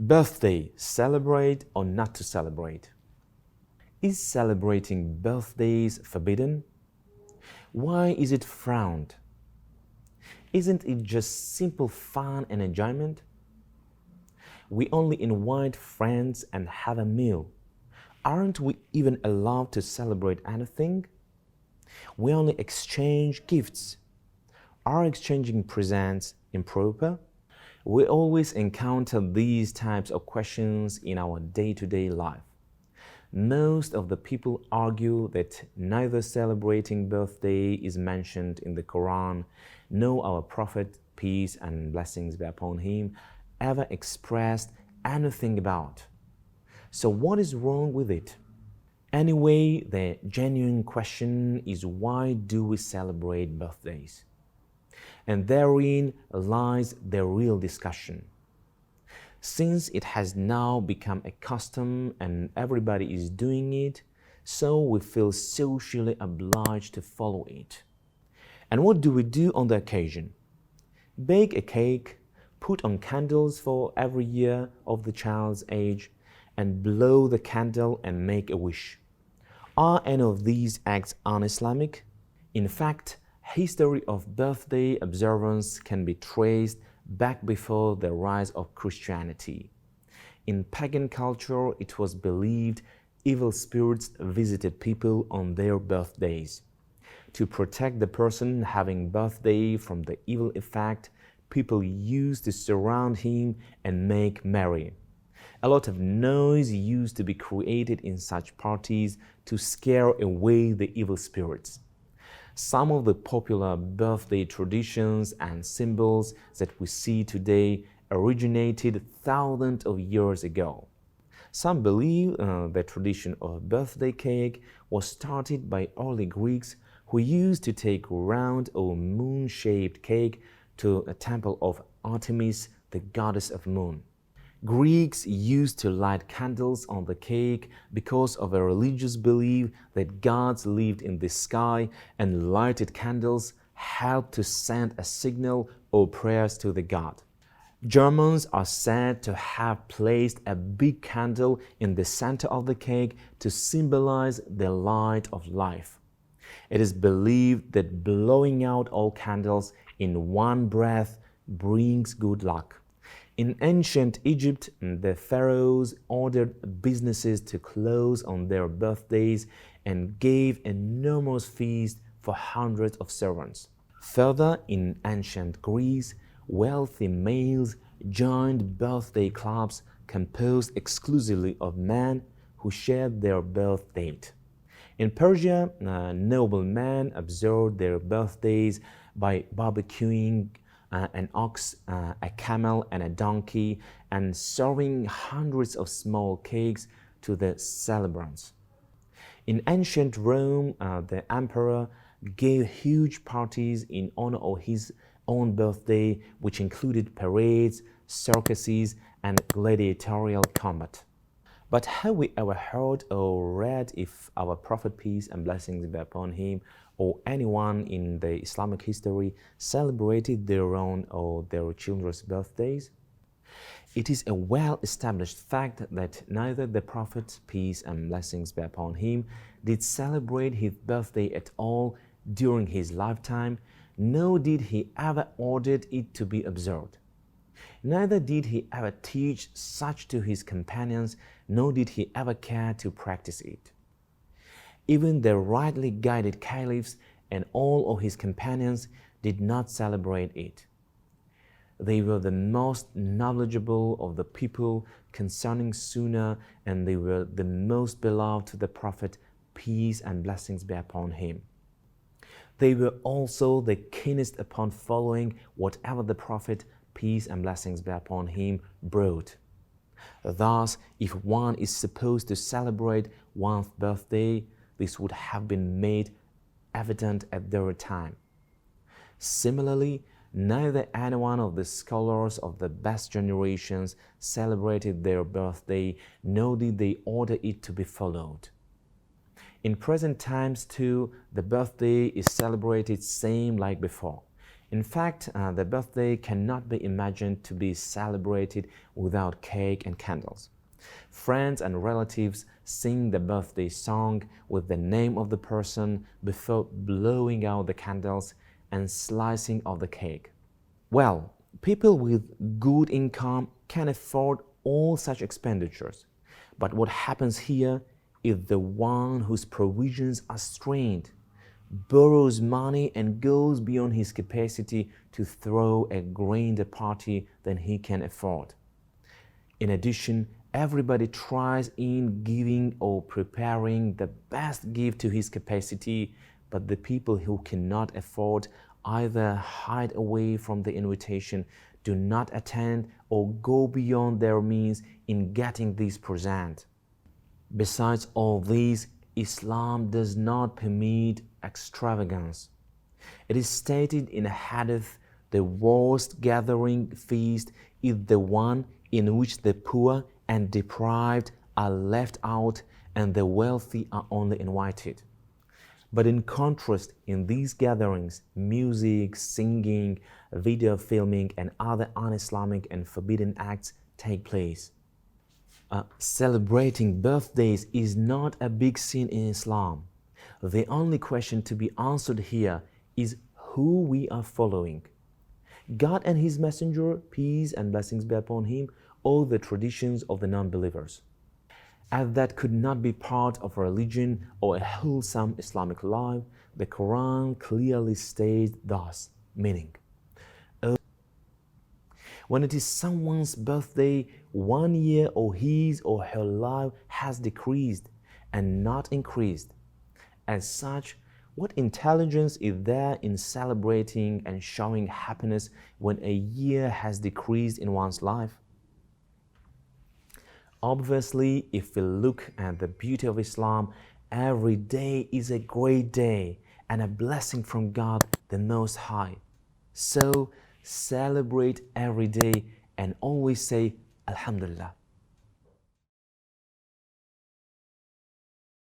Birthday, celebrate or not to celebrate? Is celebrating birthdays forbidden? Why is it frowned? Isn't it just simple fun and enjoyment? We only invite friends and have a meal. Aren't we even allowed to celebrate anything? We only exchange gifts. Are exchanging presents improper? We always encounter these types of questions in our day-to-day life. Most of the people argue that neither celebrating birthday is mentioned in the Quran, nor our Prophet, peace and blessings be upon him, ever expressed anything about. So what is wrong with it? Anyway, the genuine question is, why do we celebrate birthdays? And therein lies the real discussion. Since it has now become a custom and everybody is doing it, so we feel socially obliged to follow it. And what do we do on the occasion? Bake a cake, put on candles for every year of the child's age, and blow the candle and make a wish. Are any of these acts un-Islamic? In fact, history of birthday observance can be traced back before the rise of Christianity. In pagan culture, it was believed evil spirits visited people on their birthdays. To protect the person having birthday from the evil effect, people used to surround him and make merry. A lot of noise used to be created in such parties to scare away the evil spirits. Some of the popular birthday traditions and symbols that we see today originated thousands of years ago. Some believe the tradition of birthday cake was started by early Greeks who used to take round or moon-shaped cake to a temple of Artemis, the goddess of moon. Greeks used to light candles on the cake because of a religious belief that gods lived in the sky, and lighted candles helped to send a signal or prayers to the god. Germans are said to have placed a big candle in the center of the cake to symbolize the light of life. It is believed that blowing out all candles in one breath brings good luck. In ancient Egypt, the pharaohs ordered businesses to close on their birthdays and gave enormous feasts for hundreds of servants. Further, in ancient Greece, wealthy males joined birthday clubs composed exclusively of men who shared their birth date. In Persia, noblemen observed their birthdays by barbecuing an ox, a camel, and a donkey, and serving hundreds of small cakes to the celebrants. In ancient Rome, the emperor gave huge parties in honor of his own birthday, which included parades, circuses, and gladiatorial combat. But have we ever heard or read if our Prophet, peace and blessings be upon him, or anyone in the Islamic history celebrated their own or their children's birthdays? It is a well-established fact that neither the Prophet, peace and blessings be upon him, did celebrate his birthday at all during his lifetime, nor did he ever order it to be observed. Neither did he ever teach such to his companions, nor did he ever care to practice it. Even the rightly guided caliphs and all of his companions did not celebrate it. They were the most knowledgeable of the people concerning Sunnah, and they were the most beloved to the Prophet, peace and blessings be upon him. They were also the keenest upon following whatever the Prophet, peace and blessings be upon him, brought. Thus, if one is supposed to celebrate one's birthday, this would have been made evident at their time. Similarly, neither any one of the scholars of the best generations celebrated their birthday, nor did they order it to be followed. In present times too, the birthday is celebrated same like before. In fact, the birthday cannot be imagined to be celebrated without cake and candles. Friends and relatives sing the birthday song with the name of the person before blowing out the candles and slicing of the cake. Well, people with good income can afford all such expenditures, but what happens here is the one whose provisions are strained borrows money and goes beyond his capacity to throw a grander party than he can afford. In addition, everybody tries in giving or preparing the best gift to his capacity, but the people who cannot afford either hide away from the invitation, do not attend, or go beyond their means in getting this present. Besides all these, Islam does not permit extravagance. It is stated in a hadith, the worst gathering feast is the one in which the poor and deprived are left out and the wealthy are only invited. But in contrast, in these gatherings, music, singing, video filming, and other un-Islamic and forbidden acts take place. Celebrating birthdays is not a big sin in Islam. The only question to be answered here is who we are following. God and His Messenger, peace and blessings be upon him, or the traditions of the non-believers. As that could not be part of a religion or a wholesome Islamic life, the Quran clearly states thus, meaning, when it is someone's birthday, 1 year or his or her life has decreased and not increased. As such, what intelligence is there in celebrating and showing happiness when a year has decreased in one's life? Obviously, if we look at the beauty of Islam, every day is a great day and a blessing from God the Most High. So, celebrate every day and always say Alhamdulillah.